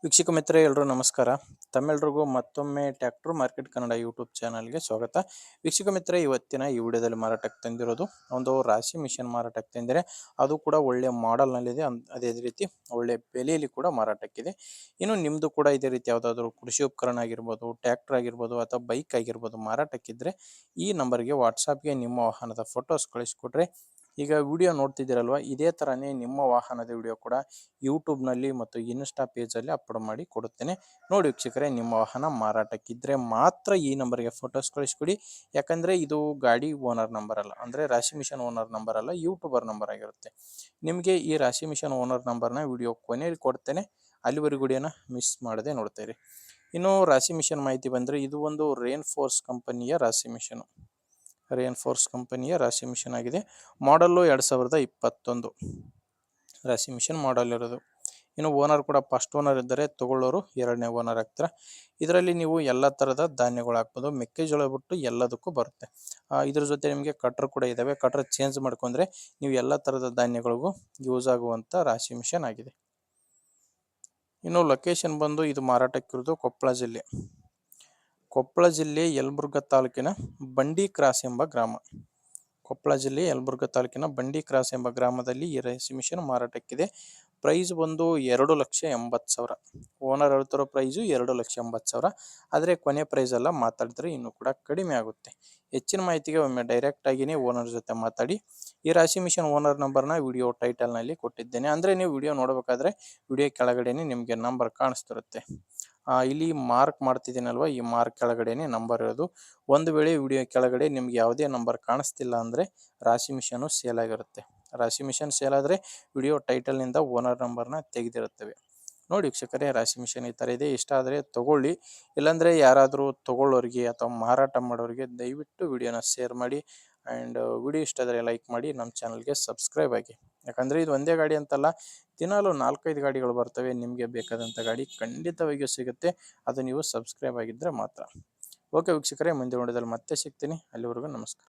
ವೀಕ್ಷಕ ಮಿತ್ರ ಎಲ್ಲರೂ ನಮಸ್ಕಾರ. ತಮ್ಮೆಲ್ಲರಿಗೂ ಮತ್ತೊಮ್ಮೆ ಟ್ರ್ಯಾಕ್ಟರ್ ಮಾರ್ಕೆಟ್ ಕನ್ನಡ ಯೂಟ್ಯೂಬ್ ಚಾನಲ್ಗೆ ಸ್ವಾಗತ. ವೀಕ್ಷಕ ಮಿತ್ರ, ಇವತ್ತಿನ ಈ ವಿಡಿಯೋದಲ್ಲಿ ಮಾರಾಟಕ್ಕೆ ತಂದಿರೋದು ಒಂದು ರಾಶಿ ಮಿಷನ್ ಮಾರಾಟಕ್ಕೆ ತಂದಿರೆ, ಅದು ಕೂಡ ಒಳ್ಳೆ ಮಾಡೆಲ್ನಲ್ಲಿದೆ. ಅದೇ ರೀತಿ ಒಳ್ಳೆ ಬೆಲೆಯಲ್ಲಿ ಕೂಡ ಮಾರಾಟಕ್ಕಿದೆ. ಇನ್ನು ನಿಮ್ಮದು ಕೂಡ ಇದೇ ರೀತಿ ಯಾವುದಾದ್ರೂ ಕೃಷಿ ಉಪಕರಣ ಆಗಿರ್ಬೋದು, ಟ್ರ್ಯಾಕ್ಟರ್ ಆಗಿರ್ಬೋದು ಅಥವಾ ಬೈಕ್ ಆಗಿರ್ಬೋದು ಮಾರಾಟಕ್ಕಿದ್ರೆ ಈ ನಂಬರ್ಗೆ ವಾಟ್ಸಾಪ್ಗೆ ನಿಮ್ಮ ವಾಹನದ ಫೋಟೋಸ್ ಕಳಿಸ್ಕೊಟ್ರೆ, ಈಗ ವಿಡಿಯೋ ನೋಡ್ತಿದ್ದೀರಲ್ವ, ಇದೇ ಥರನೇ ನಿಮ್ಮ ವಾಹನದ ವಿಡಿಯೋ ಕೂಡ ಯೂಟ್ಯೂಬ್ನಲ್ಲಿ ಮತ್ತು ಇನ್ಸ್ಟಾ ಪೇಜಲ್ಲಿ ಅಪ್ಲೋಡ್ ಮಾಡಿ ಕೊಡುತ್ತೇನೆ. ನೋಡಿ ವೀಕ್ಷಕರೇ, ನಿಮ್ಮ ವಾಹನ ಮಾರಾಟಕ್ಕಿದ್ದರೆ ಮಾತ್ರ ಈ ನಂಬರ್ಗೆ ಫೋಟೋಸ್ ಕಳಿಸ್ಕೊಡಿ. ಯಾಕಂದರೆ ಇದು ಗಾಡಿ ಓನರ್ ನಂಬರ್ ಅಲ್ಲ, ಅಂದರೆ ರಾಶಿ ಮಿಷನ್ ಓನರ್ ನಂಬರ್ ಅಲ್ಲ, ಯೂಟ್ಯೂಬರ್ ನಂಬರ್ ಆಗಿರುತ್ತೆ. ನಿಮಗೆ ಈ ರಾಶಿ ಮಿಷನ್ ಓನರ್ ನಂಬರ್ನ ವಿಡಿಯೋ ಕೊನೆಯಲ್ಲಿ ಕೊಡ್ತೇನೆ, ಅಲ್ಲಿವರೆಗೂ ವಿಡಿಯೋನ ಮಿಸ್ ಮಾಡದೆ ನೋಡ್ತಾಯಿರಿ. ಇನ್ನು ರಾಶಿ ಮಿಷನ್ ಮಾಹಿತಿ ಬಂದರೆ, ಇದು ಒಂದು ರೇನ್ ಫೋರ್ಸ್ ಕಂಪನಿಯ ರಾಶಿ ಮಿಷನು. ರೇನ್ ಫೋರ್ಸ್ ಕಂಪನಿಯ ರಾಶಿ ಮಿಷನ್ ಆಗಿದೆ. ಮಾಡಲ್ಲು 2021 ರಾಶಿ ಮಿಷನ್ ಮಾಡಲ್ ಇರೋದು. ಇನ್ನು ಓನರ್ ಕೂಡ ಫಸ್ಟ್ ಓನರ್ ಇದ್ದರೆ, ತಗೊಳ್ಳೋರು ಎರಡನೇ ಓನರ್ ಆಗ್ತಾರೆ. ಇದರಲ್ಲಿ ನೀವು ಎಲ್ಲ ಥರದ ಧಾನ್ಯಗಳು ಹಾಕ್ಬೋದು. ಮೆಕ್ಕೆಜೋಳ ಬಿಟ್ಟು ಎಲ್ಲದಕ್ಕೂ ಬರುತ್ತೆ. ಇದ್ರ ಜೊತೆ ನಿಮಗೆ ಕಟ್ರ್ ಕೂಡ ಇದ್ದಾವೆ. ಕಟ್ರ್ ಚೇಂಜ್ ಮಾಡ್ಕೊಂಡ್ರೆ ನೀವು ಎಲ್ಲ ಥರದ ಧಾನ್ಯಗಳಿಗೂ ಯೂಸ್ ಆಗುವಂಥ ರಾಶಿ ಮಿಷನ್ ಆಗಿದೆ. ಇನ್ನು ಲೊಕೇಶನ್ ಬಂದು ಇದು ಮಾರಾಟಕ್ಕಿರೋದು ಕೊಪ್ಪಳ ಜಿಲ್ಲೆ ಯಲಬುರ್ಗಾ ತಾಲೂಕಿನ ಬಂಡಿ ಕ್ರಾಸ್ ಎಂಬ ಗ್ರಾಮ. ಕೊಪ್ಪಳ ಜಿಲ್ಲೆ ಯಲಬುರ್ಗಾ ತಾಲೂಕಿನ ಬಂಡಿ ಕ್ರಾಸ್ ಎಂಬ ಗ್ರಾಮದಲ್ಲಿ ಈ ರಾಶಿ ಮಿಷನ್ ಮಾರಾಟಕ್ಕಿದೆ. ಪ್ರೈಸ್ ಬಂದು 2,80,000. ಓನರ್ ಹೇಳ್ತಿರೋ ಪ್ರೈಸು 2,80,000. ಆದರೆ ಕೊನೆ ಪ್ರೈಸ್ ಎಲ್ಲ ಮಾತಾಡಿದ್ರೆ ಇನ್ನೂ ಕೂಡ ಕಡಿಮೆ ಆಗುತ್ತೆ. ಹೆಚ್ಚಿನ ಮಾಹಿತಿಗೆ ಒಮ್ಮೆ ಡೈರೆಕ್ಟ್ ಆಗಿಯೇ ಓನರ್ ಜೊತೆ ಮಾತಾಡಿ. ಈ ರಾಶಿ ಮಿಷನ್ ಓನರ್ ನಂಬರ್ನ ವಿಡಿಯೋ ಟೈಟಲ್ನಲ್ಲಿ ಕೊಟ್ಟಿದ್ದೇನೆ. ಅಂದರೆ ನೀವು ವಿಡಿಯೋ ನೋಡಬೇಕಾದ್ರೆ ವಿಡಿಯೋ ಕೆಳಗಡೆನೇ ನಿಮಗೆ ನಂಬರ್ ಕಾಣಿಸ್ತಿರುತ್ತೆ. ಇಲ್ಲಿ ಮಾರ್ಕ್ ಮಾಡ್ತಿದ್ದೀನಲ್ವ, ಈ ಮಾರ್ಕ್ ಕೆಳಗಡೆನೇ ನಂಬರ್ ಇರೋದು. ಒಂದು ವೇಳೆ ವಿಡಿಯೋ ಕೆಳಗಡೆ ನಿಮ್ಗೆ ಯಾವುದೇ ನಂಬರ್ ಕಾಣಿಸ್ತಿಲ್ಲ ಅಂದರೆ ರಾಶಿ ಮಿಷನು ಸೇಲ್ ಆಗಿರುತ್ತೆ. ರಾಶಿ ಮಿಷನ್ ಸೇಲ್ ಆದರೆ ವಿಡಿಯೋ ಟೈಟಲ್ನಿಂದ ಓನರ್ ನಂಬರ್ನ ತೆಗೆದಿರುತ್ತವೆ. ನೋಡಿ ವೀಕ್ಷಕರೇ, ರಾಶಿ ಮಿಷನ್ ಈ ಥರ ಇದೆ. ಇಷ್ಟ ಆದರೆ ತೊಗೊಳ್ಳಿ. ಇಲ್ಲಾಂದರೆ ಯಾರಾದರೂ ತೊಗೊಳ್ಳೋರಿಗೆ ಅಥವಾ ಮಾರಾಟ ಮಾಡೋರಿಗೆ ದಯವಿಟ್ಟು ವಿಡಿಯೋನ ಶೇರ್ ಮಾಡಿ. ಆ್ಯಂಡ್ ವಿಡಿಯೋ ಇಷ್ಟ ಆದರೆ ಲೈಕ್ ಮಾಡಿ, ನಮ್ಮ ಚಾನಲ್ಗೆ ಸಬ್ಸ್ಕ್ರೈಬ್ ಆಗಿ. ಯಾಕಂದರೆ ಇದು ಒಂದೇ ಗಾಡಿ ಅಂತಲ್ಲ, ದಿನಾಲು 4-5 ಗಾಡಿಗಳು ಬರ್ತವೆ. ನಿಮಗೆ ಬೇಕಾದಂಥ ಗಾಡಿ ಖಂಡಿತವಾಗಿಯೂ ಸಿಗುತ್ತೆ, ಅದು ನೀವು ಸಬ್ಸ್ಕ್ರೈಬ್ ಆಗಿದ್ದರೆ ಮಾತ್ರ. ಓಕೆ ವೀಕ್ಷಕರೇ, ಮುಂದೆ ವಿಡಿಯೋದಲ್ಲಿ ಮತ್ತೆ ಸಿಗ್ತೀನಿ. ಅಲ್ಲಿವರೆಗೂ ನಮಸ್ಕಾರ.